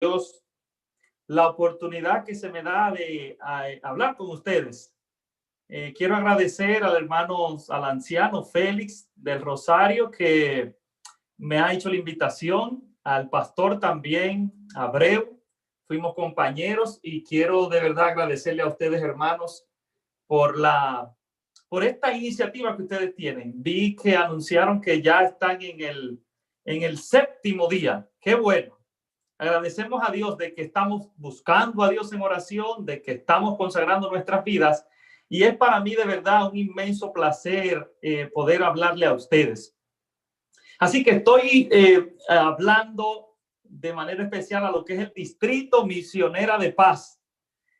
Dios la oportunidad que se me da de hablar con ustedes. Quiero agradecer al anciano Félix del Rosario, que me ha hecho la invitación, al pastor también, Abreu. Fuimos compañeros y quiero de verdad agradecerle a ustedes, hermanos, por esta iniciativa que ustedes tienen. Vi que anunciaron que ya están en el séptimo día. Qué bueno. Agradecemos a Dios de que estamos buscando a Dios en oración, de que estamos consagrando nuestras vidas, y es para mí de verdad un inmenso placer poder hablarle a ustedes. Así que estoy hablando de manera especial a lo que es el Distrito Misionera de Paz.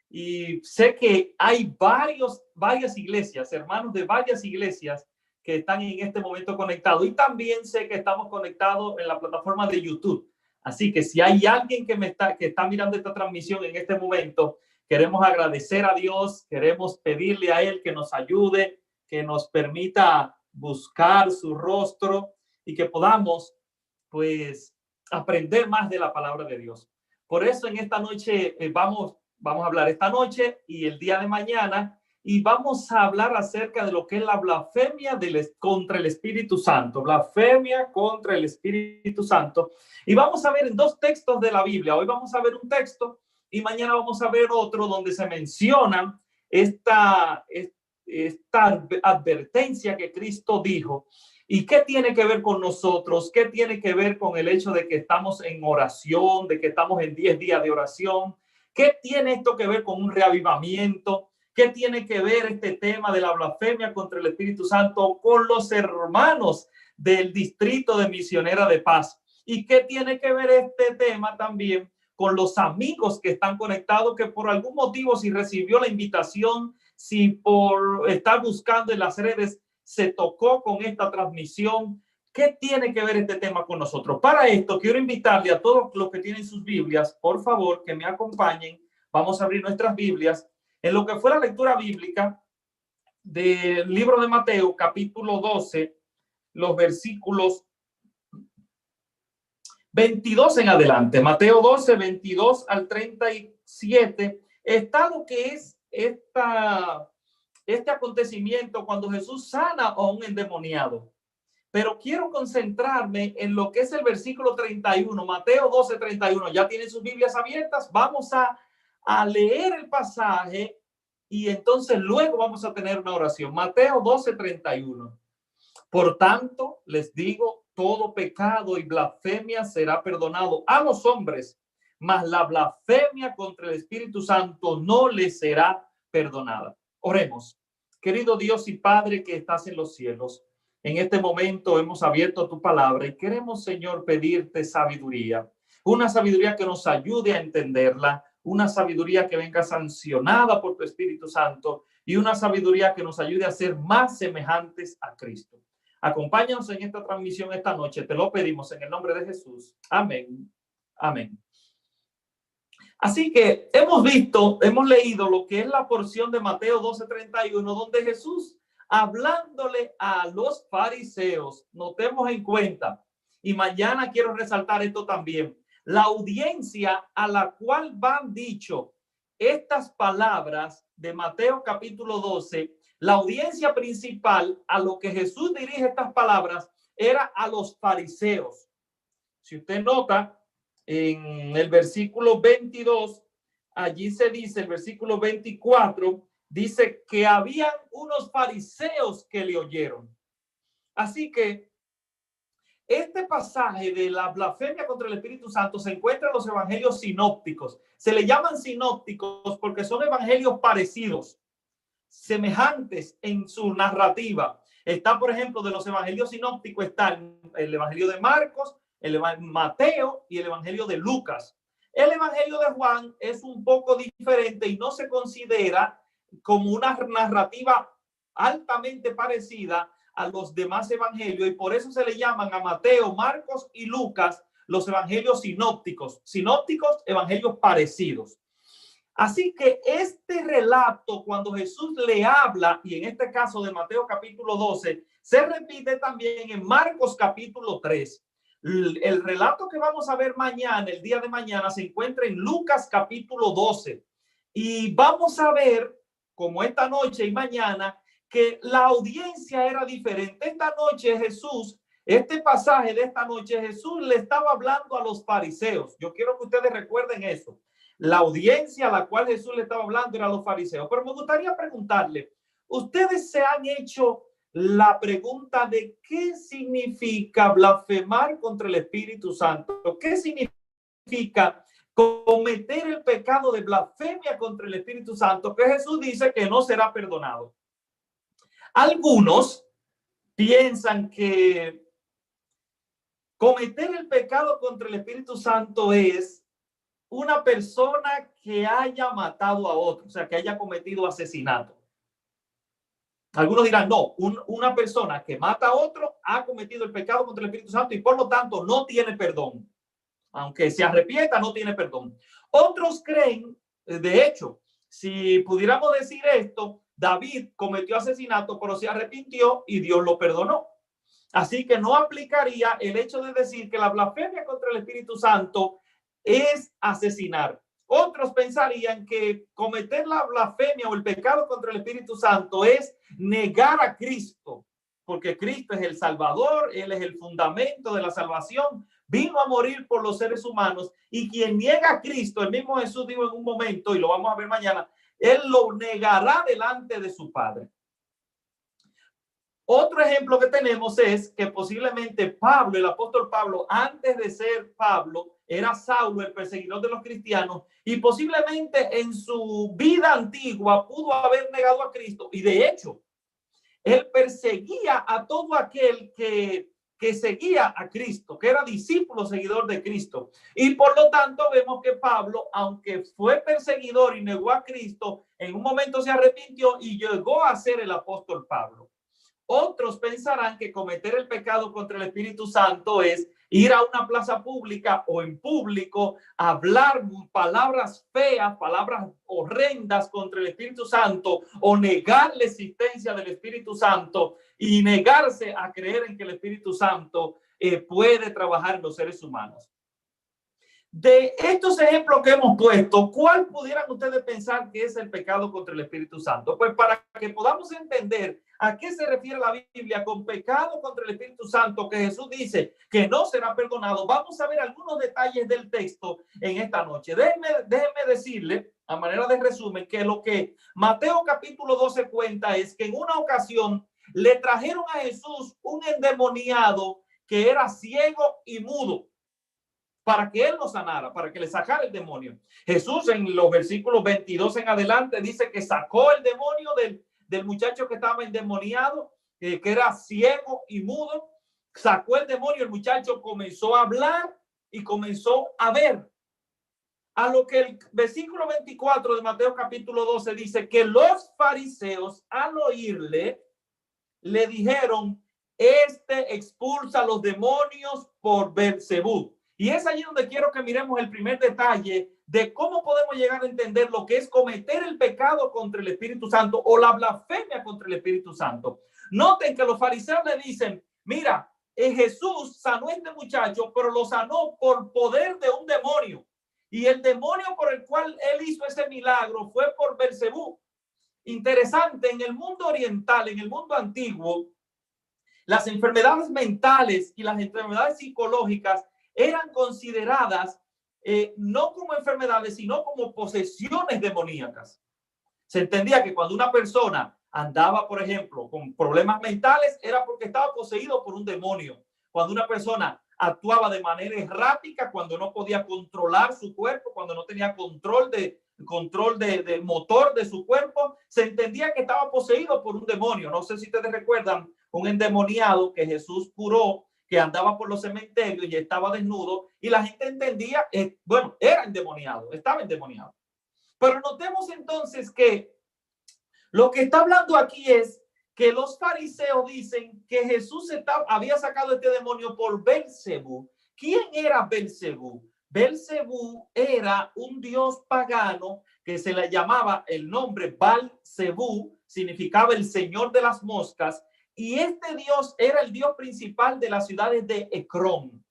Y sé que hay varias iglesias, hermanos de varias iglesias que están en este momento conectados. Y también sé que estamos conectados en la plataforma de YouTube. Así que si hay alguien que está mirando esta transmisión en este momento, queremos agradecer a Dios, queremos pedirle a Él que nos ayude, que nos permita buscar su rostro y que podamos, pues, aprender más de la palabra de Dios. Por eso en esta noche vamos a hablar esta noche y el día de mañana, y vamos a hablar acerca de lo que es la blasfemia contra el Espíritu Santo. Blasfemia contra el Espíritu Santo. Y vamos a ver en dos textos de la Biblia. Hoy vamos a ver un texto y mañana vamos a ver otro donde se menciona esta advertencia que Cristo dijo. ¿Y qué tiene que ver con nosotros? ¿Qué tiene que ver con el hecho de que estamos en oración, de que estamos en 10 días de oración? ¿Qué tiene esto que ver con un reavivamiento? ¿Qué tiene que ver este tema de la blasfemia contra el Espíritu Santo con los hermanos del Distrito de Misionera de Paz? ¿Y qué tiene que ver este tema también con los amigos que están conectados, que por algún motivo, si recibió la invitación, si por estar buscando en las redes se tocó con esta transmisión? ¿Qué tiene que ver este tema con nosotros? Para esto quiero invitarle a todos los que tienen sus Biblias, por favor, que me acompañen. Vamos a abrir nuestras Biblias en lo que fue la lectura bíblica del libro de Mateo, capítulo 12, los versículos 22 en adelante. Mateo 12, 22 al 37, está lo que es este acontecimiento cuando Jesús sana a un endemoniado. Pero quiero concentrarme en lo que es el versículo 31, Mateo 12, 31. Ya tienen sus Biblias abiertas. Vamos a leer el pasaje y entonces luego vamos a tener una oración. Mateo 12, 31. Por tanto, les digo, todo pecado y blasfemia será perdonado a los hombres, mas la blasfemia contra el Espíritu Santo no les será perdonada. Oremos. Querido Dios y Padre que estás en los cielos, en este momento hemos abierto tu palabra y queremos, Señor, pedirte sabiduría. Una sabiduría que nos ayude a entenderla, una sabiduría que venga sancionada por tu Espíritu Santo y una sabiduría que nos ayude a ser más semejantes a Cristo. Acompáñanos en esta transmisión esta noche. Te lo pedimos en el nombre de Jesús. Amén. Amén. Así que hemos leído lo que es la porción de Mateo 12:31, donde Jesús, hablándole a los fariseos, notemos en cuenta, y mañana quiero resaltar esto también, la audiencia a la cual van dicho estas palabras de Mateo capítulo 12, la audiencia principal a lo que Jesús dirige estas palabras era a los fariseos. Si usted nota, en el versículo 22, allí se dice, el versículo 24, dice que habían unos fariseos que le oyeron. Así que este pasaje de la blasfemia contra el Espíritu Santo se encuentra en los evangelios sinópticos. Se le llaman sinópticos porque son evangelios parecidos, semejantes en su narrativa. Está, por ejemplo, de los evangelios sinópticos, está el evangelio de Marcos, el Mateo y el evangelio de Lucas. El evangelio de Juan es un poco diferente y no se considera como una narrativa altamente parecida a los demás evangelios, y por eso se le llaman a Mateo, Marcos y Lucas los evangelios sinópticos. Sinópticos, evangelios parecidos. Así que este relato, cuando Jesús le habla, y en este caso de Mateo capítulo 12, se repite también en Marcos capítulo 3. El relato que vamos a ver mañana, el día de mañana, se encuentra en Lucas capítulo 12. Y vamos a ver, como esta noche y mañana, que la audiencia era diferente. Esta noche Jesús, este pasaje de esta noche, Jesús le estaba hablando a los fariseos. Yo quiero que ustedes recuerden eso. La audiencia a la cual Jesús le estaba hablando era a los fariseos. Pero me gustaría preguntarle, ¿ustedes se han hecho la pregunta de qué significa blasfemar contra el Espíritu Santo? ¿Qué significa cometer el pecado de blasfemia contra el Espíritu Santo, que Jesús dice que no será perdonado? Algunos piensan que cometer el pecado contra el Espíritu Santo es una persona que haya matado a otro, o sea, que haya cometido asesinato. Algunos dirán, no, una persona que mata a otro ha cometido el pecado contra el Espíritu Santo y por lo tanto no tiene perdón. Aunque se arrepienta, no tiene perdón. Otros creen, de hecho, si pudiéramos decir esto, David cometió asesinato, pero se arrepintió y Dios lo perdonó. Así que no aplicaría el hecho de decir que la blasfemia contra el Espíritu Santo es asesinar. Otros pensarían que cometer la blasfemia o el pecado contra el Espíritu Santo es negar a Cristo, porque Cristo es el Salvador, Él es el fundamento de la salvación, vino a morir por los seres humanos, y quien niega a Cristo, el mismo Jesús dijo en un momento, y lo vamos a ver mañana, Él lo negará delante de su Padre. Otro ejemplo que tenemos es que posiblemente Pablo, el apóstol Pablo, antes de ser Pablo, era Saulo, el perseguidor de los cristianos, y posiblemente en su vida antigua pudo haber negado a Cristo. Y de hecho, él perseguía a todo aquel que seguía a Cristo, que era discípulo seguidor de Cristo. Y por lo tanto vemos que Pablo, aunque fue perseguidor y negó a Cristo, en un momento se arrepintió y llegó a ser el apóstol Pablo. Otros pensarán que cometer el pecado contra el Espíritu Santo es ir a una plaza pública o en público, hablar palabras feas, palabras horrendas contra el Espíritu Santo, o negar la existencia del Espíritu Santo y negarse a creer en que el Espíritu Santo puede trabajar en los seres humanos. De estos ejemplos que hemos puesto, ¿cuál pudieran ustedes pensar que es el pecado contra el Espíritu Santo? Pues para que podamos entender a qué se refiere la Biblia con pecado contra el Espíritu Santo, que Jesús dice que no será perdonado, vamos a ver algunos detalles del texto en esta noche. Déjenme decirle, a manera de resumen, que lo que Mateo capítulo 12 cuenta es que en una ocasión le trajeron a Jesús un endemoniado que era ciego y mudo, para que él lo sanara, para que le sacara el demonio. Jesús en los versículos 22 en adelante dice que sacó el demonio del muchacho que estaba endemoniado, que era ciego y mudo. Sacó el demonio, el muchacho comenzó a hablar y comenzó a ver. A lo que el versículo 24 de Mateo capítulo 12 dice que los fariseos al oírle le dijeron, este expulsa a los demonios por Beelzebú. Y es allí donde quiero que miremos el primer detalle de cómo podemos llegar a entender lo que es cometer el pecado contra el Espíritu Santo o la blasfemia contra el Espíritu Santo. Noten que los fariseos le dicen, mira, Jesús sanó a este muchacho, pero lo sanó por poder de un demonio. Y el demonio por el cual él hizo ese milagro fue por Beelzebú. Interesante, en el mundo oriental, en el mundo antiguo, las enfermedades mentales y las enfermedades psicológicas eran consideradas no como enfermedades, sino como posesiones demoníacas. Se entendía que cuando una persona andaba, por ejemplo, con problemas mentales, era porque estaba poseído por un demonio. Cuando una persona actuaba de manera errática, cuando no podía controlar su cuerpo, cuando no tenía control de motor de su cuerpo, se entendía que estaba poseído por un demonio. No sé si ustedes recuerdan un endemoniado que Jesús curó, que andaba por los cementerios y estaba desnudo, y la gente entendía, bueno, era endemoniado, estaba endemoniado. Pero notemos entonces que lo que está hablando aquí es que los fariseos dicen que Jesús había sacado este demonio por Beelzebú. ¿Quién era Beelzebú? Beelzebú era un dios pagano que se le llamaba el nombre Baal-Zebú, significaba el señor de las moscas, y este dios era el dios principal de las ciudades de Ecrón.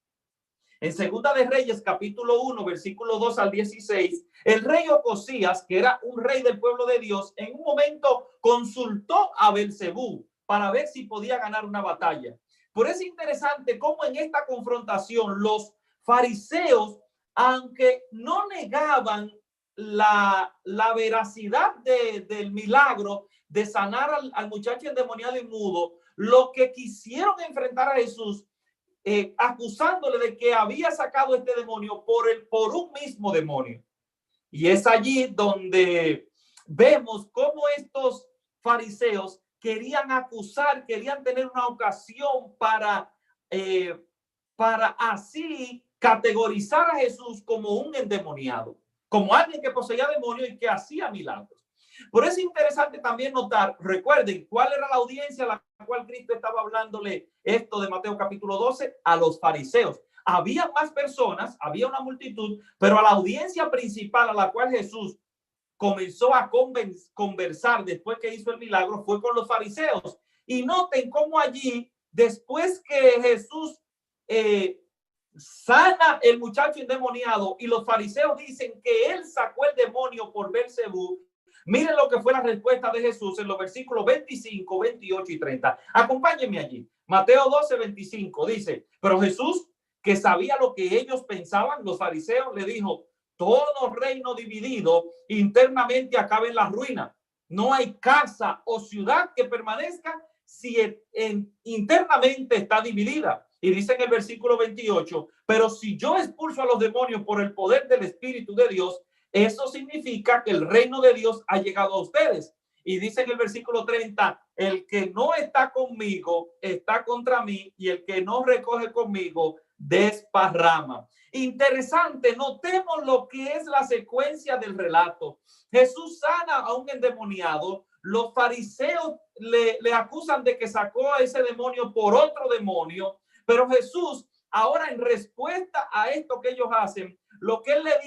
En Segunda de Reyes, capítulo 1, versículo 2 al 16, el rey Ocosías, que era un rey del pueblo de Dios, en un momento consultó a Belzebú para ver si podía ganar una batalla. Por eso es interesante cómo en esta confrontación los fariseos, aunque no negaban la veracidad del milagro de sanar al muchacho endemoniado y mudo, lo que quisieron enfrentar a Jesús, acusándole de que había sacado este demonio por un mismo demonio. Y es allí donde vemos cómo estos fariseos querían acusar, querían tener una ocasión para así categorizar a Jesús como un endemoniado, como alguien que poseía demonios y que hacía milagros. Por eso es interesante también notar, recuerden, ¿cuál era la audiencia a la cual Cristo estaba hablándole esto de Mateo capítulo 12? A los fariseos. Había más personas, había una multitud, pero a la audiencia principal a la cual Jesús comenzó a conversar después que hizo el milagro fue con los fariseos. Y noten cómo allí, después que Jesús sana el muchacho endemoniado y los fariseos dicen que él sacó el demonio por Belzebú, miren lo que fue la respuesta de Jesús en los versículos 25, 28 y 30. Acompáñenme allí. Mateo 12, 25 dice, pero Jesús, que sabía lo que ellos pensaban, los fariseos, le dijo, todo reino dividido internamente acaba en la ruina. No hay casa o ciudad que permanezca si internamente está dividida. Y dice en el versículo 28, pero si yo expulso a los demonios por el poder del Espíritu de Dios, eso significa que el reino de Dios ha llegado a ustedes. Y dice en el versículo 30, el que no está conmigo está contra mí, y el que no recoge conmigo desparrama. Interesante, notemos lo que es la secuencia del relato. Jesús sana a un endemoniado. Los fariseos le acusan de que sacó a ese demonio por otro demonio, pero Jesús, ahora en respuesta a esto que ellos hacen, lo que él le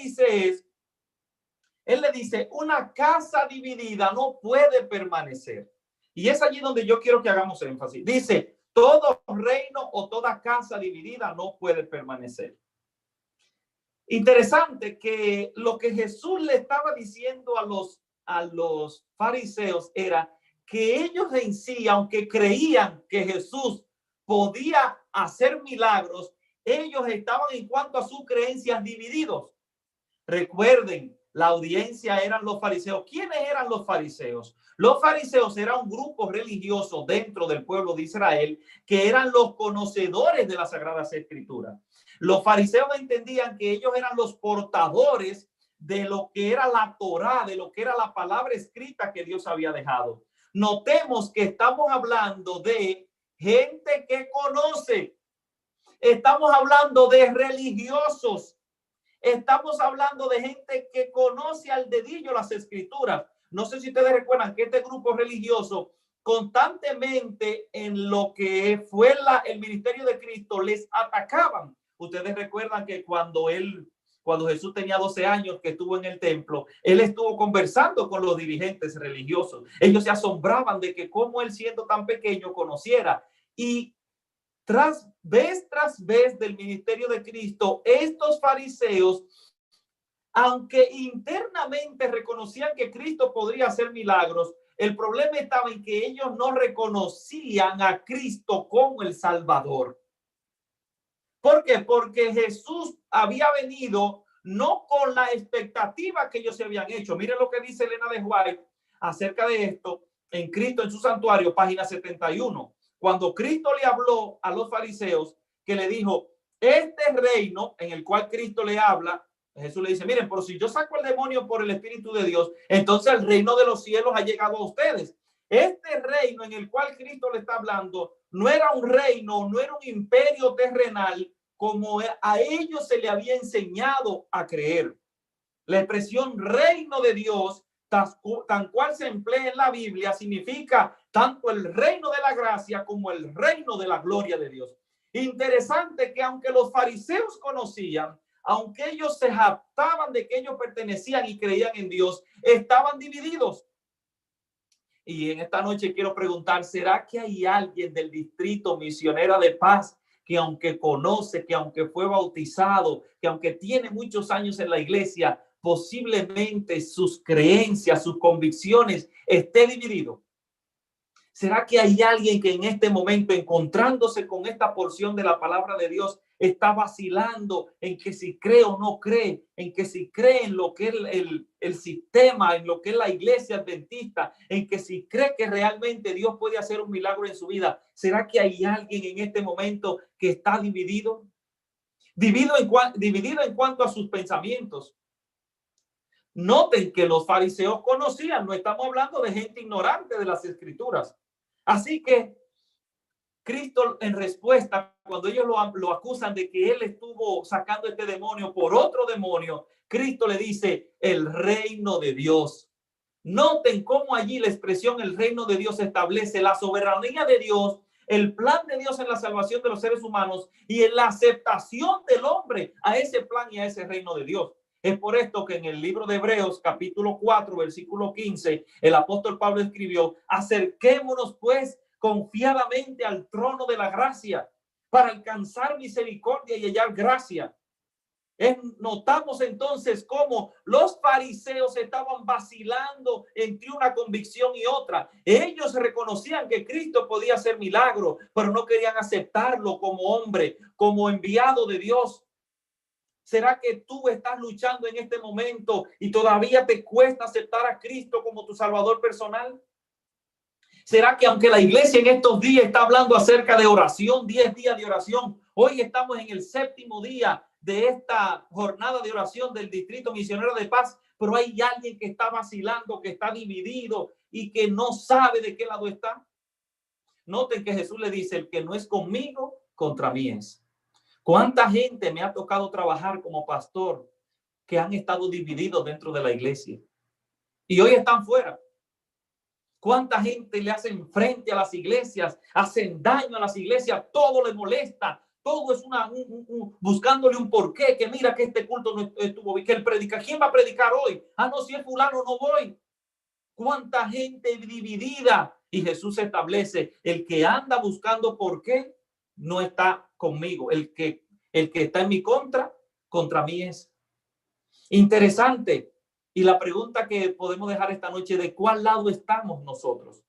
dice, una casa dividida no puede permanecer. Y es allí donde yo quiero que hagamos énfasis. Dice, todo reino o toda casa dividida no puede permanecer. Interesante que lo que Jesús le estaba diciendo a los fariseos era que ellos en sí, aunque creían que Jesús podía hacer milagros, ellos estaban en cuanto a sus creencias divididos. Recuerden, la audiencia eran los fariseos. ¿Quiénes eran los fariseos? Los fariseos eran un grupo religioso dentro del pueblo de Israel que eran los conocedores de las Sagradas Escrituras. Los fariseos entendían que ellos eran los portadores de lo que era la Torá, de lo que era la palabra escrita que Dios había dejado. Notemos que estamos hablando de gente que conoce. Estamos hablando de religiosos. Estamos hablando de gente que conoce al dedillo las escrituras. No sé si ustedes recuerdan que este grupo religioso constantemente en lo que fue el ministerio de Cristo les atacaban. Ustedes recuerdan que cuando Jesús tenía 12 años que estuvo en el templo, él estuvo conversando con los dirigentes religiosos. Ellos se asombraban de que cómo él siendo tan pequeño conociera. Y tras vez del ministerio de Cristo, estos fariseos, aunque internamente reconocían que Cristo podría hacer milagros, el problema estaba en que ellos no reconocían a Cristo como el Salvador. ¿Por qué? Porque Jesús había venido no con la expectativa que ellos se habían hecho. Miren lo que dice Elena de White acerca de esto en Cristo en su santuario, página 71. Cuando Cristo le habló a los fariseos, que le dijo, este reino en el cual Cristo le habla, Jesús le dice, miren, pero si yo saco el demonio por el Espíritu de Dios, entonces el reino de los cielos ha llegado a ustedes. Este reino en el cual Cristo le está hablando no era un reino, no era un imperio terrenal como a ellos se le había enseñado a creer. La expresión reino de Dios, tan cual se emplea en la Biblia, significa tanto el reino de la gracia como el reino de la gloria de Dios. Interesante que aunque los fariseos conocían, aunque ellos se jactaban de que ellos pertenecían y creían en Dios, estaban divididos. Y en esta noche quiero preguntar, ¿será que hay alguien del distrito Misionera de Paz que aunque conoce, que aunque fue bautizado, que aunque tiene muchos años en la iglesia, posiblemente sus creencias, sus convicciones esté dividido? ¿Será que hay alguien que en este momento, encontrándose con esta porción de la palabra de Dios, está vacilando en que si cree o no cree, en que si cree en lo que es el sistema, en lo que es la iglesia adventista, en que si cree que realmente Dios puede hacer un milagro en su vida? ¿Será que hay alguien en este momento que está dividido? Dividido en cuanto a sus pensamientos. Noten que los fariseos conocían, no estamos hablando de gente ignorante de las escrituras. Así que Cristo, en respuesta, cuando ellos lo acusan de que él estuvo sacando este demonio por otro demonio, Cristo le dice el reino de Dios. Noten cómo allí la expresión el reino de Dios establece la soberanía de Dios, el plan de Dios en la salvación de los seres humanos y en la aceptación del hombre a ese plan y a ese reino de Dios. Es por esto que en el libro de Hebreos, capítulo 4, versículo 15, el apóstol Pablo escribió: acerquémonos pues confiadamente al trono de la gracia para alcanzar misericordia y hallar gracia. Notamos entonces cómo los fariseos estaban vacilando entre una convicción y otra. Ellos reconocían que Cristo podía hacer milagros, pero no querían aceptarlo como hombre, como enviado de Dios. ¿Será que tú estás luchando en este momento y todavía te cuesta aceptar a Cristo como tu Salvador personal? ¿Será que aunque la iglesia en estos días está hablando acerca de oración, 10 días de oración, hoy estamos en el 7º día de esta jornada de oración del Distrito Misionero de Paz, pero hay alguien que está vacilando, que está dividido y que no sabe de qué lado está? Noten que Jesús le dice: el que no es conmigo, contra mí es. ¿Cuánta gente me ha tocado trabajar como pastor que han estado divididos dentro de la iglesia y hoy están fuera? ¿Cuánta gente le hacen frente a las iglesias, hacen daño a las iglesias, todo le molesta, todo es buscándole un porqué, que mira que este culto no estuvo bien, que el predica, ¿quién va a predicar hoy? Ah, no, si es fulano no voy. ¿Cuánta gente dividida? Y Jesús establece: el que anda buscando por qué no está conmigo, el que está en mi contra mí es. Interesante. Y la pregunta que podemos dejar esta noche: ¿de cuál lado estamos nosotros?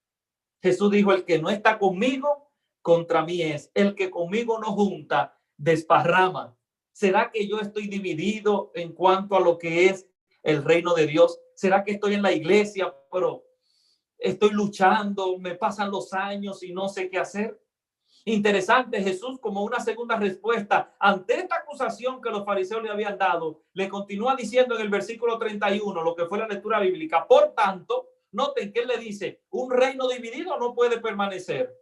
Jesús dijo: el que no está conmigo, contra mí es. El que conmigo no junta, desparrama. ¿Será que yo estoy dividido en cuanto a lo que es el reino de Dios? ¿Será que estoy en la iglesia, pero estoy luchando, me pasan los años y no sé qué hacer? Interesante, Jesús, como una segunda respuesta ante esta acusación que los fariseos le habían dado, le continúa diciendo en el versículo 31, lo que fue la lectura bíblica: por tanto, noten que él le dice, un reino dividido no puede permanecer.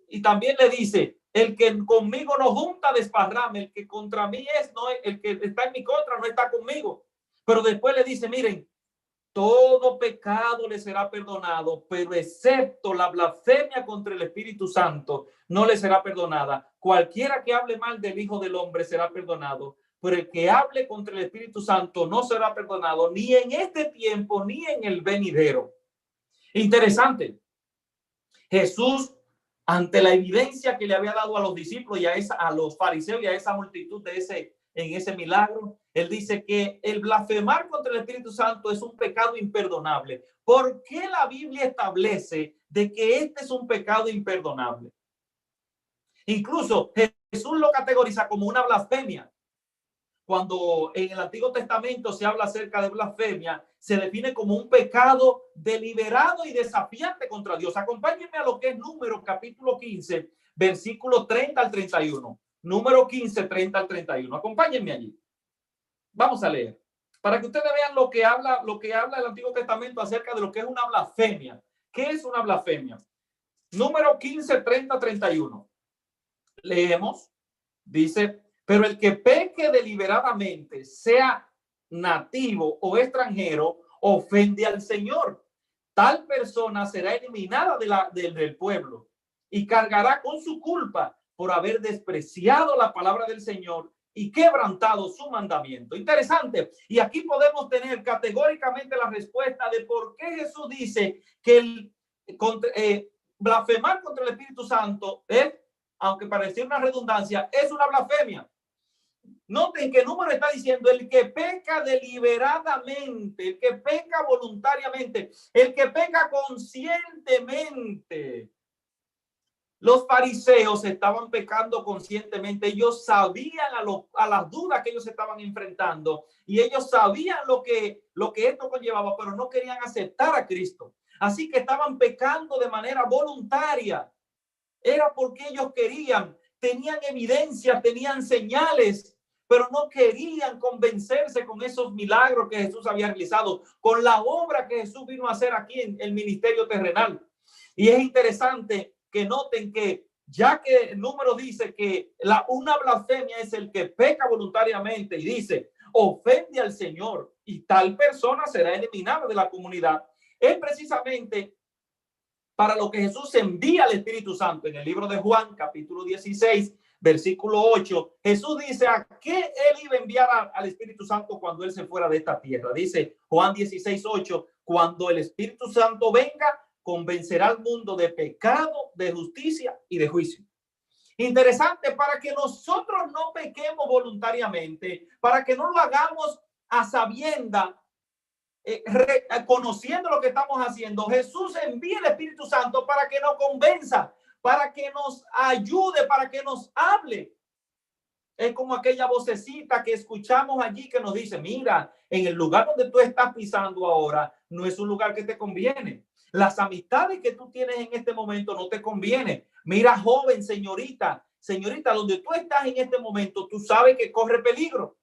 Y también le dice: el que conmigo no junta, desparrame. El que contra mí es, no, el que está en mi contra no está conmigo. Pero después le dice: miren, todo pecado le será perdonado, pero excepto la blasfemia contra el Espíritu Santo, no le será perdonada. Cualquiera que hable mal del Hijo del Hombre será perdonado, pero el que hable contra el Espíritu Santo no será perdonado, ni en este tiempo, ni en el venidero. Interesante. Jesús, ante la evidencia que le había dado a los discípulos y a los fariseos y a esa multitud en ese milagro, él dice que el blasfemar contra el Espíritu Santo es un pecado imperdonable. ¿Por qué la Biblia establece de que este es un pecado imperdonable? Incluso Jesús lo categoriza como una blasfemia. Cuando en el Antiguo Testamento se habla acerca de blasfemia, se define como un pecado deliberado y desafiante contra Dios. Acompáñenme a lo que es Números capítulo 15, versículos 30 al 31. Número 15, 30 al 31. Acompáñenme allí. Vamos a leer para que ustedes vean lo que habla el Antiguo Testamento acerca de lo que es una blasfemia. ¿Qué es una blasfemia? Número 15, 30, 31. Leemos. Dice: pero el que peque deliberadamente, sea nativo o extranjero, ofende al Señor. Tal persona será eliminada del pueblo y cargará con su culpa por haber despreciado la palabra del Señor y quebrantado su mandamiento. Interesante. Y aquí podemos tener categóricamente la respuesta de por qué Jesús dice que blasfemar contra el Espíritu Santo es aunque pareciera una redundancia, es una blasfemia. Noten que el número está diciendo el que peca deliberadamente, el que peca voluntariamente, el que peca conscientemente. Los fariseos estaban pecando conscientemente. Ellos sabían a las dudas que ellos estaban enfrentando y ellos sabían lo que esto conllevaba, pero no querían aceptar a Cristo. Así que estaban pecando de manera voluntaria. Era porque ellos querían, tenían evidencias, tenían señales, pero no querían convencerse con esos milagros que Jesús había realizado, con la obra que Jesús vino a hacer aquí en el ministerio terrenal. Y es interesante que noten que ya que el número dice que una blasfemia es el que peca voluntariamente y dice, ofende al Señor y tal persona será eliminada de la comunidad, es precisamente para lo que Jesús envía al Espíritu Santo. En el libro de Juan, capítulo 16, versículo 8, Jesús dice a qué él iba a enviar al Espíritu Santo cuando él se fuera de esta tierra. Dice Juan 16, 8, cuando el Espíritu Santo venga, convencerá al mundo de pecado, de justicia y de juicio. Interesante, para que nosotros no pequemos voluntariamente, para que no lo hagamos a sabienda, conociendo lo que estamos haciendo, Jesús envía el Espíritu Santo para que nos convenza, para que nos ayude, para que nos hable. Es como aquella vocecita que escuchamos allí que nos dice, mira, en el lugar donde tú estás pisando ahora no es un lugar que te conviene. Las amistades que tú tienes en este momento no te conviene. Mira, joven, señorita, donde tú estás en este momento, tú sabes que corre peligro.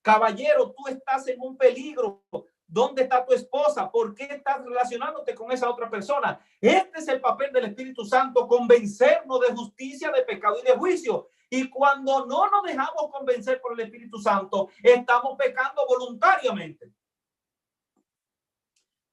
Caballero, tú estás en un peligro. ¿Dónde está tu esposa? ¿Por qué estás relacionándote con esa otra persona? Este es el papel del Espíritu Santo, convencernos de justicia, de pecado y de juicio. Y cuando no nos dejamos convencer por el Espíritu Santo, estamos pecando voluntariamente.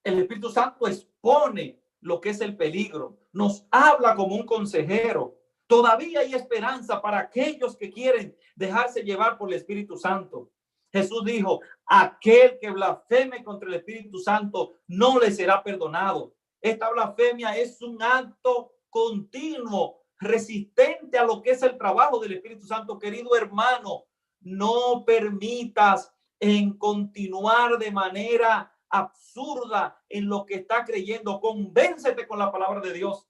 El Espíritu Santo expone lo que es el peligro, nos habla como un consejero. Todavía hay esperanza para aquellos que quieren dejarse llevar por el Espíritu Santo. Jesús dijo, aquel que blasfeme contra el Espíritu Santo no le será perdonado. Esta blasfemia es un acto continuo, resistente a lo que es el trabajo del Espíritu Santo. Querido hermano, no permitas en continuar de manera absurda en lo que está creyendo. Convéncete con la palabra de Dios.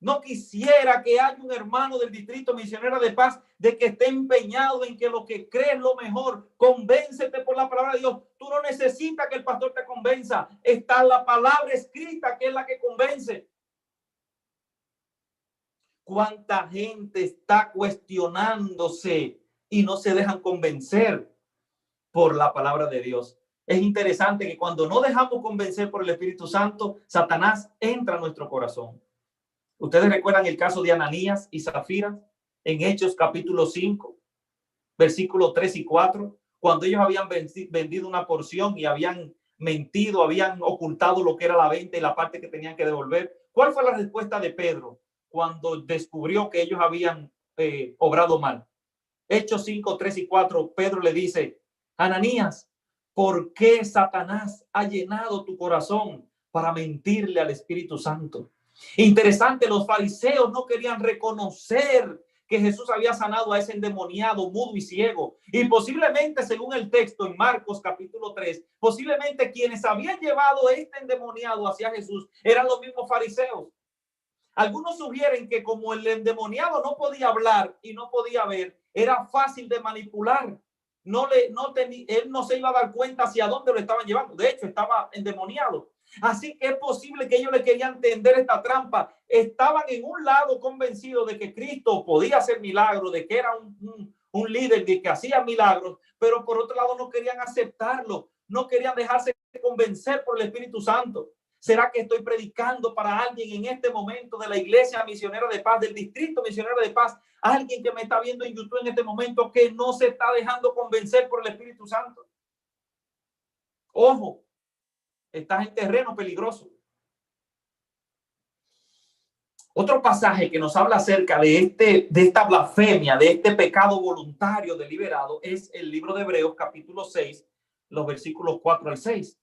No quisiera que haya un hermano del Distrito Misionero de Paz de que esté empeñado en que lo que cree es lo mejor. Convéncete por la palabra de Dios. Tú no necesitas que el pastor te convenza. Está la palabra escrita que es la que convence. ¿Cuánta gente está cuestionándose y no se dejan convencer por la palabra de Dios? Es interesante que cuando no dejamos convencer por el Espíritu Santo, Satanás entra a nuestro corazón. Ustedes recuerdan el caso de Ananías y Zafira en Hechos capítulo 5, versículos 3 y 4, cuando ellos habían vendido una porción y habían mentido, habían ocultado lo que era la venta y la parte que tenían que devolver. ¿Cuál fue la respuesta de Pedro cuando descubrió que ellos habían obrado mal? Hechos 5, 3 y 4, Pedro le dice, Ananías, ¿por qué Satanás ha llenado tu corazón para mentirle al Espíritu Santo? Interesante, los fariseos no querían reconocer que Jesús había sanado a ese endemoniado, mudo y ciego. Y posiblemente, según el texto en Marcos capítulo 3, posiblemente quienes habían llevado este endemoniado hacia Jesús eran los mismos fariseos. Algunos sugieren que como el endemoniado no podía hablar y no podía ver, era fácil de manipular. Él no se iba a dar cuenta hacia dónde lo estaban llevando. De hecho, estaba endemoniado. Así que es posible que ellos le querían tender esta trampa. Estaban en un lado convencidos de que Cristo podía hacer milagros, de que era un líder de que hacía milagros, pero por otro lado no querían aceptarlo, no querían dejarse convencer por el Espíritu Santo. ¿Será que estoy predicando para alguien en este momento de la Iglesia Misionera de Paz, del Distrito Misionero de Paz? Alguien que me está viendo en YouTube en este momento que no se está dejando convencer por el Espíritu Santo. Ojo, estás en terreno peligroso. Otro pasaje que nos habla acerca de esta blasfemia, de este pecado voluntario deliberado, es el libro de Hebreos capítulo 6, los versículos 4 al 6.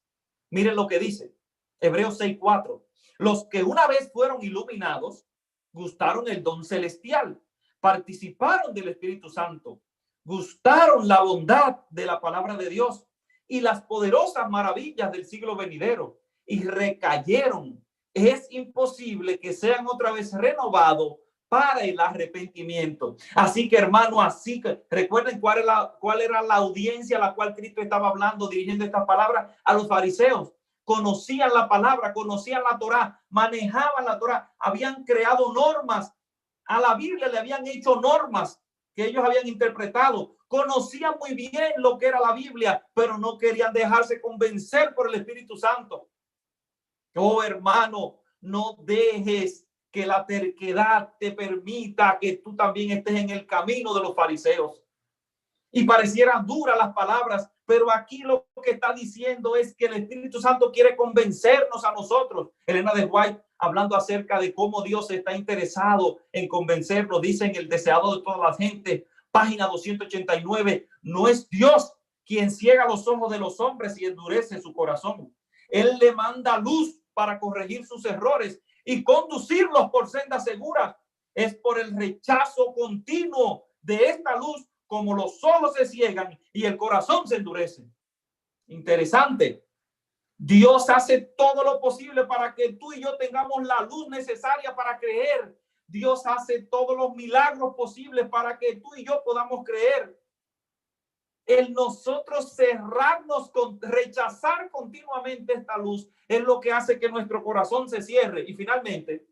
Miren lo que dice. Hebreos 6:4. Los que una vez fueron iluminados gustaron el don celestial, participaron del Espíritu Santo, gustaron la bondad de la palabra de Dios y las poderosas maravillas del siglo venidero y recayeron. Es imposible que sean otra vez renovados para el arrepentimiento. Así que, hermano, así que recuerden cuál era la audiencia a la cual Cristo estaba hablando, dirigiendo estas palabras a los fariseos. Conocían la palabra, conocían la Torá, manejaban la Torá, habían creado normas. A la Biblia le habían hecho normas que ellos habían interpretado. Conocían muy bien lo que era la Biblia, pero no querían dejarse convencer por el Espíritu Santo. Oh, hermano, no dejes que la terquedad te permita que tú también estés en el camino de los fariseos. Y parecieran duras las palabras, pero aquí lo que está diciendo es que el Espíritu Santo quiere convencernos a nosotros. Elena de White, hablando acerca de cómo Dios está interesado en convencernos, dice en El deseado de toda la gente, página 289, no es Dios quien ciega los ojos de los hombres y endurece su corazón. Él le manda luz para corregir sus errores y conducirlos por sendas seguras. Es por el rechazo continuo de esta luz como los ojos se ciegan y el corazón se endurece. Interesante. Dios hace todo lo posible para que tú y yo tengamos la luz necesaria para creer. Dios hace todos los milagros posibles para que tú y yo podamos creer. El nosotros cerrarnos, rechazar continuamente esta luz es lo que hace que nuestro corazón se cierre. Y finalmente,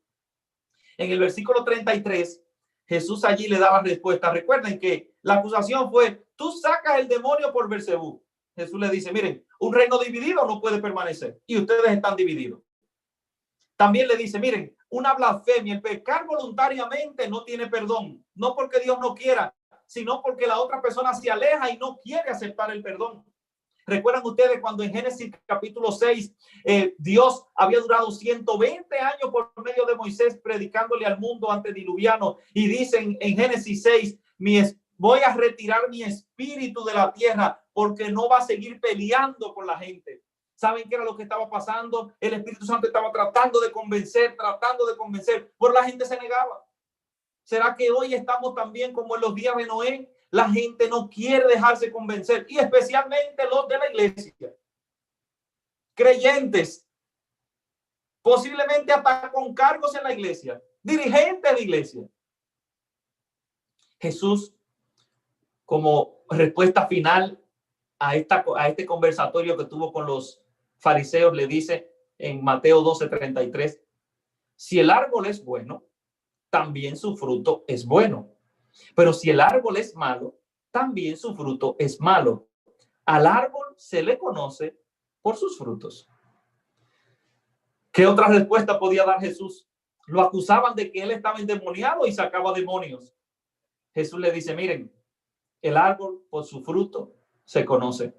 en el versículo 33, Jesús allí le da la respuesta. Recuerden que la acusación fue, tú sacas el demonio por Beelzebú. Jesús le dice, miren, un reino dividido no puede permanecer y ustedes están divididos. También le dice, miren, una blasfemia, el pecar voluntariamente no tiene perdón, no porque Dios no quiera, sino porque la otra persona se aleja y no quiere aceptar el perdón. ¿Recuerdan ustedes cuando en Génesis capítulo 6 Dios había durado 120 años por medio de Moisés predicándole al mundo antediluviano? Y dicen en Génesis 6, voy a retirar mi espíritu de la tierra porque no va a seguir peleando con la gente. ¿Saben qué era lo que estaba pasando? El Espíritu Santo estaba tratando de convencer, pero la gente se negaba. ¿Será que hoy estamos también como en los días de Noé? La gente no quiere dejarse convencer, y especialmente los de la iglesia. Creyentes, posiblemente hasta con cargos en la iglesia, dirigentes de iglesia. Jesús, como respuesta final a este conversatorio que tuvo con los fariseos, le dice en Mateo 12:33, si el árbol es bueno, también su fruto es bueno. Pero si el árbol es malo, también su fruto es malo. Al árbol se le conoce por sus frutos. ¿Qué otra respuesta podía dar Jesús? Lo acusaban de que él estaba endemoniado y sacaba demonios. Jesús le dice, miren, el árbol por su fruto se conoce.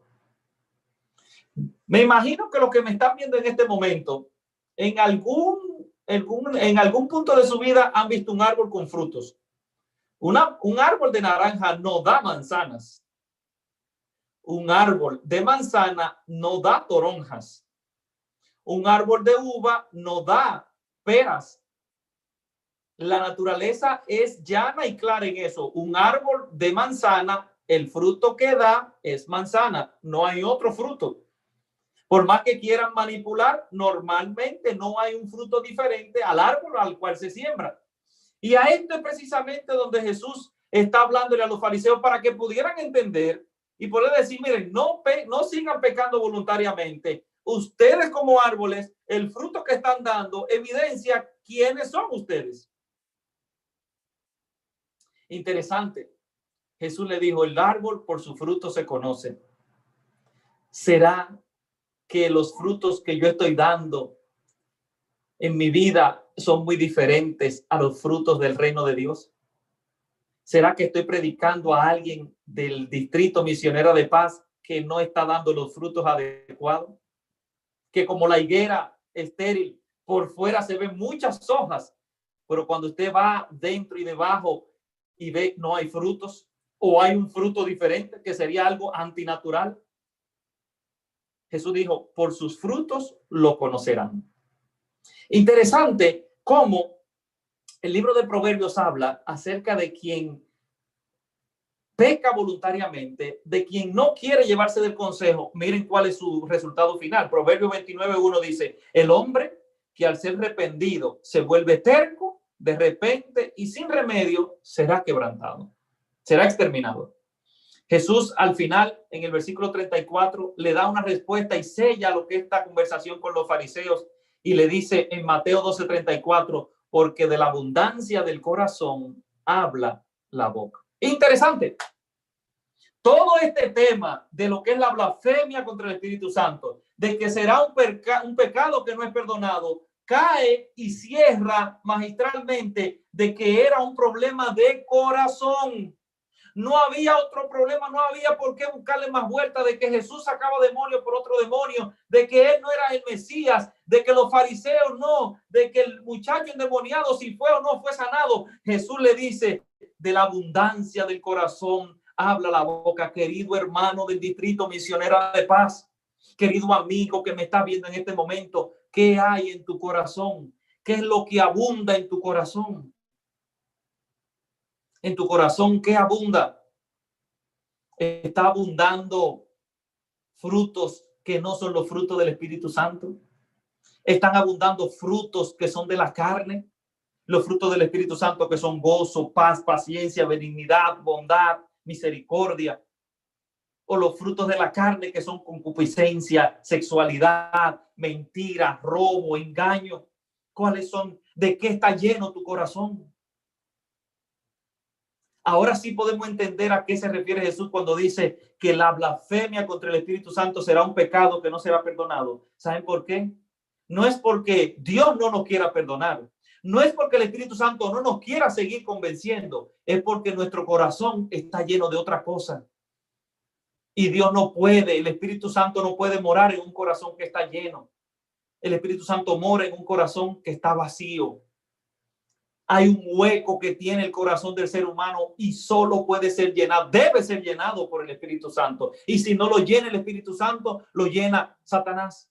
Me imagino que los que me están viendo en este momento, en algún punto de su vida han visto un árbol con frutos. Un árbol de naranja no da manzanas. Un árbol de manzana no da toronjas. Un árbol de uva no da peras. La naturaleza es llana y clara en eso. Un árbol de manzana, el fruto que da es manzana. No hay otro fruto. Por más que quieran manipular, normalmente no hay un fruto diferente al árbol al cual se siembra. Y a esto es precisamente donde Jesús está hablándole a los fariseos para que pudieran entender y poder decir, miren, no sigan pecando voluntariamente. Ustedes como árboles, el fruto que están dando evidencia quiénes son ustedes. Interesante. Jesús le dijo, el árbol por su fruto se conoce. ¿Será que los frutos que yo estoy dando en mi vida son muy diferentes a los frutos del reino de Dios? ¿Será que estoy predicando a alguien del distrito misionero de Paz que no está dando los frutos adecuados? Que como la higuera estéril, por fuera se ven muchas hojas, pero cuando usted va dentro y debajo y ve no hay frutos, o hay un fruto diferente que sería algo antinatural. Jesús dijo, por sus frutos lo conocerán. Interesante cómo El libro de Proverbios habla acerca de quien peca voluntariamente, de quien no quiere llevarse del consejo. Miren cuál es su resultado final. Proverbios 29:1 dice: el hombre que al ser arrepentido se vuelve terco, de repente y sin remedio será quebrantado, será exterminado. Jesús al final, en el versículo 34, le da una respuesta y sella lo que es esta conversación con los fariseos, y le dice en Mateo 12:34: porque de la abundancia del corazón habla la boca. Interesante. Todo este tema de lo que es la blasfemia contra el Espíritu Santo, de que será un pecado que no es perdonado, cae y cierra magistralmente de que era un problema de corazón. No había otro problema, no había por qué buscarle más vuelta de que Jesús sacaba demonio por otro demonio, de que él no era el Mesías, de que los fariseos no, de que el muchacho endemoniado si fue o no fue sanado. Jesús le dice: de la abundancia del corazón habla la boca. Querido hermano del Distrito Misionera de Paz, querido amigo que me está viendo en este momento, ¿qué hay en tu corazón? ¿Qué es lo que abunda en tu corazón? En tu corazón, ¿qué abunda? ¿Está abundando frutos que no son los frutos del Espíritu Santo? ¿Están abundando frutos que son de la carne? Los frutos del Espíritu Santo, que son gozo, paz, paciencia, benignidad, bondad, misericordia. O los frutos de la carne, que son concupiscencia, sexualidad, mentira, robo, engaño. ¿Cuáles son? ¿De qué está lleno tu corazón? Ahora sí podemos entender a qué se refiere Jesús cuando dice que la blasfemia contra el Espíritu Santo será un pecado que no será perdonado. ¿Saben por qué? No es porque Dios no nos quiera perdonar. No es porque el Espíritu Santo no nos quiera seguir convenciendo. Es porque nuestro corazón está lleno de otra cosa. Y Dios no puede, el Espíritu Santo no puede morar en un corazón que está lleno. El Espíritu Santo mora en un corazón que está vacío. Hay un hueco que tiene el corazón del ser humano y solo puede ser llenado, debe ser llenado por el Espíritu Santo. Y si no lo llena el Espíritu Santo, lo llena Satanás.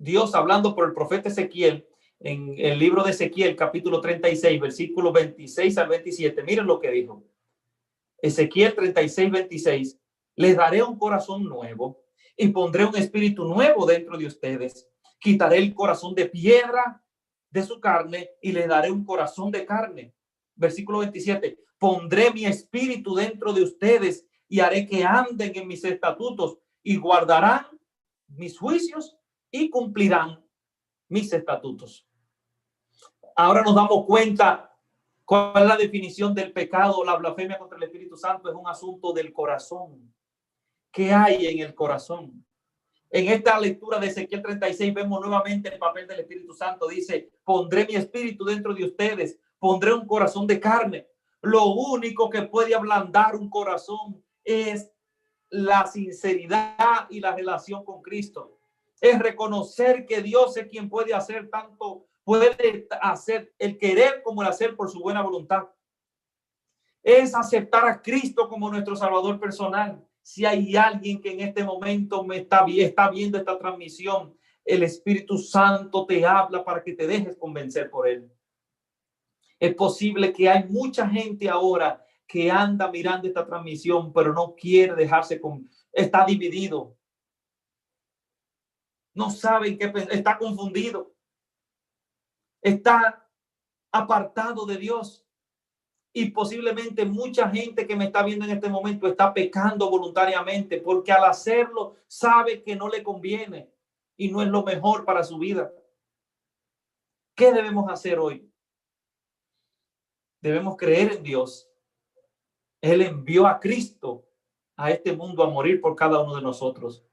Dios, hablando por el profeta Ezequiel, en el libro de Ezequiel, capítulo 36, versículos 26 al 27, miren lo que dijo. Ezequiel 36, 26: les daré un corazón nuevo y pondré un espíritu nuevo dentro de ustedes. Quitaré el corazón de piedra de su carne y le daré un corazón de carne. Versículo 27: pondré mi espíritu dentro de ustedes y haré que anden en mis estatutos y guardarán mis juicios y cumplirán mis estatutos. Ahora nos damos cuenta cuál es la definición del pecado. La blasfemia contra el Espíritu Santo es un asunto del corazón. ¿Qué hay en el corazón? En esta lectura de Ezequiel 36 vemos nuevamente el papel del Espíritu Santo. Dice: pondré mi espíritu dentro de ustedes, pondré un corazón de carne. Lo único que puede ablandar un corazón es la sinceridad y la relación con Cristo. Es reconocer que Dios es quien puede hacer tanto, puede hacer el querer como el hacer por su buena voluntad. Es aceptar a Cristo como nuestro Salvador personal. Si hay alguien que en este momento está viendo esta transmisión, el Espíritu Santo te habla para que te dejes convencer por él. Es posible que hay mucha gente ahora que anda mirando esta transmisión, pero no quiere dejarse está dividido. No saben qué, está confundido. Está apartado de Dios. Y posiblemente mucha gente que me está viendo en este momento está pecando voluntariamente porque al hacerlo sabe que no le conviene y no es lo mejor para su vida. ¿Qué debemos hacer hoy? Debemos creer en Dios. Él envió a Cristo a este mundo a morir por cada uno de nosotros.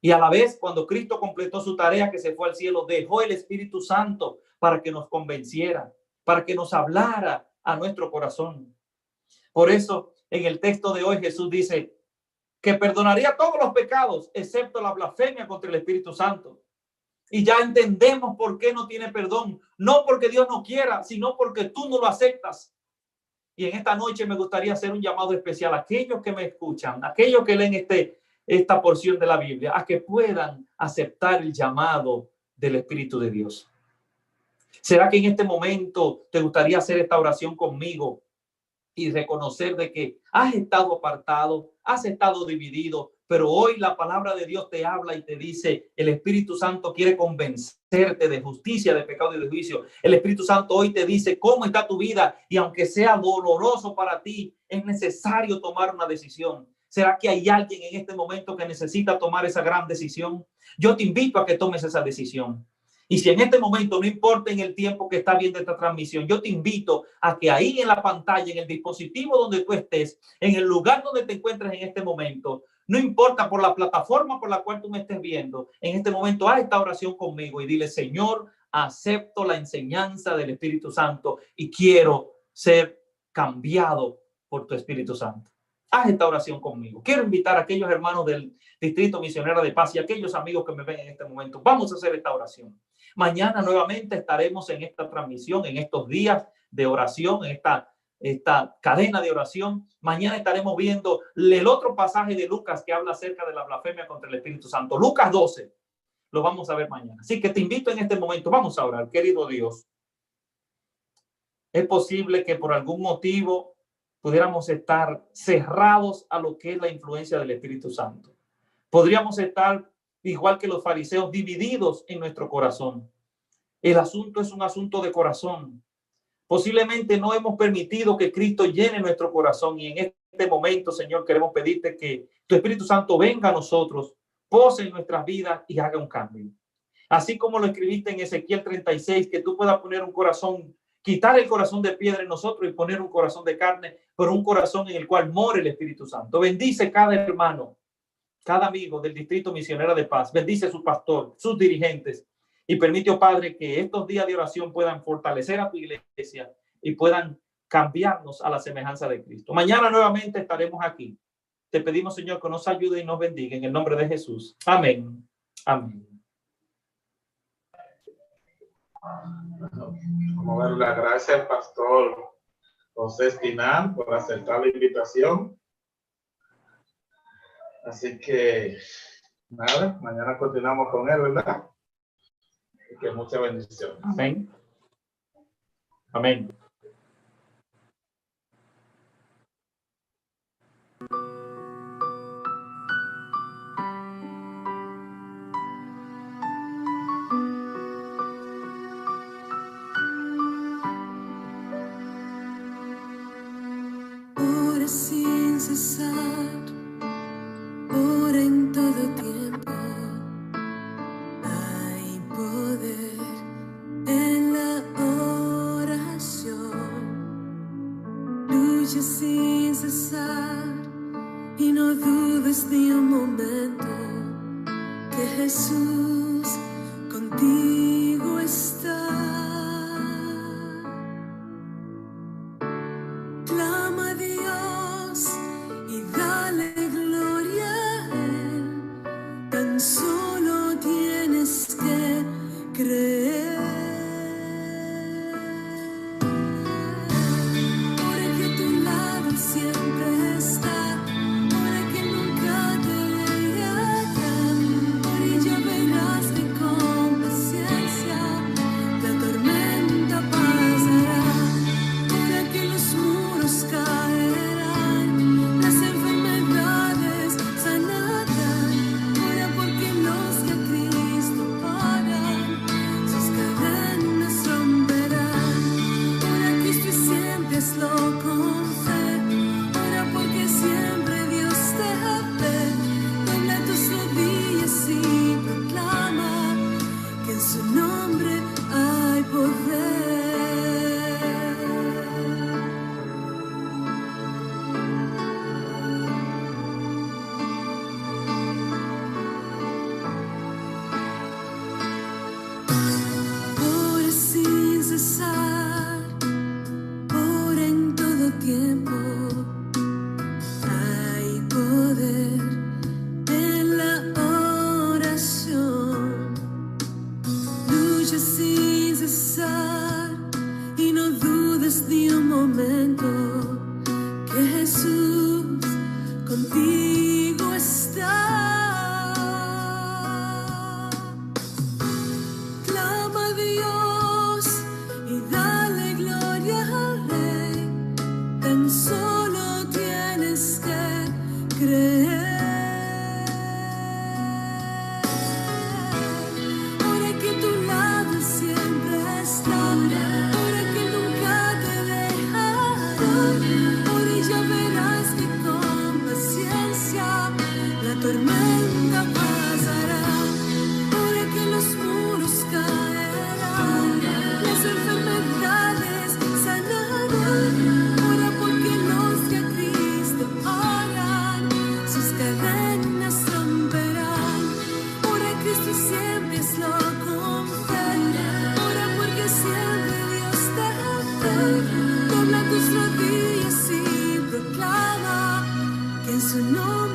Y a la vez, cuando Cristo completó su tarea, que se fue al cielo, dejó el Espíritu Santo para que nos convenciera, para que nos hablara a nuestro corazón. Por eso, en el texto de hoy, Jesús dice que perdonaría todos los pecados, excepto la blasfemia contra el Espíritu Santo. Y ya entendemos por qué no tiene perdón. No porque Dios no quiera, sino porque tú no lo aceptas. Y en esta noche me gustaría hacer un llamado especial a aquellos que me escuchan, a aquellos que leen esta porción de la Biblia, a que puedan aceptar el llamado del Espíritu de Dios. ¿Será que en este momento te gustaría hacer esta oración conmigo y reconocer de que has estado apartado, has estado dividido, pero hoy la palabra de Dios te habla y te dice, el Espíritu Santo quiere convencerte de justicia, de pecado y de juicio. El Espíritu Santo hoy te dice cómo está tu vida y aunque sea doloroso para ti, es necesario tomar una decisión. ¿Será que hay alguien en este momento que necesita tomar esa gran decisión? Yo te invito a que tomes esa decisión. Y si en este momento, no importa en el tiempo que está viendo esta transmisión, yo te invito a que ahí en la pantalla, en el dispositivo donde tú estés, en el lugar donde te encuentres en este momento, no importa por la plataforma por la cual tú me estés viendo, en este momento haz esta oración conmigo y dile, Señor, acepto la enseñanza del Espíritu Santo y quiero ser cambiado por tu Espíritu Santo. Haz esta oración conmigo. Quiero invitar a aquellos hermanos del Distrito Misionero de Paz y a aquellos amigos que me ven en este momento. Vamos a hacer esta oración. Mañana nuevamente estaremos en esta transmisión, en estos días de oración, en esta cadena de oración. Mañana estaremos viendo el otro pasaje de Lucas que habla acerca de la blasfemia contra el Espíritu Santo. Lucas 12. Lo vamos a ver mañana. Así que te invito en este momento. Vamos a orar, querido Dios. Es posible que por algún motivo pudiéramos estar cerrados a lo que es la influencia del Espíritu Santo. Podríamos estar igual que los fariseos, divididos en nuestro corazón. El asunto es un asunto de corazón. Posiblemente no hemos permitido que Cristo llene nuestro corazón y en este momento, Señor, queremos pedirte que tu Espíritu Santo venga a nosotros, pose en nuestras vidas y haga un cambio. Así como lo escribiste en Ezequiel 36, que tú puedas poner un corazón, quitar el corazón de piedra en nosotros y poner un corazón de carne, pero un corazón en el cual more el Espíritu Santo. Bendice cada hermano, cada amigo del Distrito Misionero de Paz. Bendice a su pastor, sus dirigentes y permite, oh Padre, que estos días de oración puedan fortalecer a tu iglesia y puedan cambiarnos a la semejanza de Cristo. Mañana nuevamente estaremos aquí. Te pedimos, Señor, que nos ayude y nos bendiga en el nombre de Jesús. Amén. Amén. Vamos a dar las gracias al pastor José Espinal por aceptar la invitación. Así que, nada, mañana continuamos con él, ¿verdad? Así que muchas bendiciones. Amén. Amén. Ora sin cesar, ora en todo tiempo. Hay poder en la oración. Lucha sin cesar y no dudes ni un momento que Jesús contigo está. Clama a Dios y dale gloria a Él. Tan solo tienes que creer. Porque a tu lado siempre está. Porque nunca te dejará. Y ya verás que con paciencia creer. Ora que tu lado siempre está, ora que nunca te dejará. Ora y ya verás que con paciencia la tormenta pasará. Ora que los muros caerán, las enfermedades sanarán. Ora porque los que a Cristo oran, sus cadenas romperán. Ora Cristo siempre es lo confía. Ora porque siempre Dios te ve. Dobla tus rodillas y proclama que en su nombre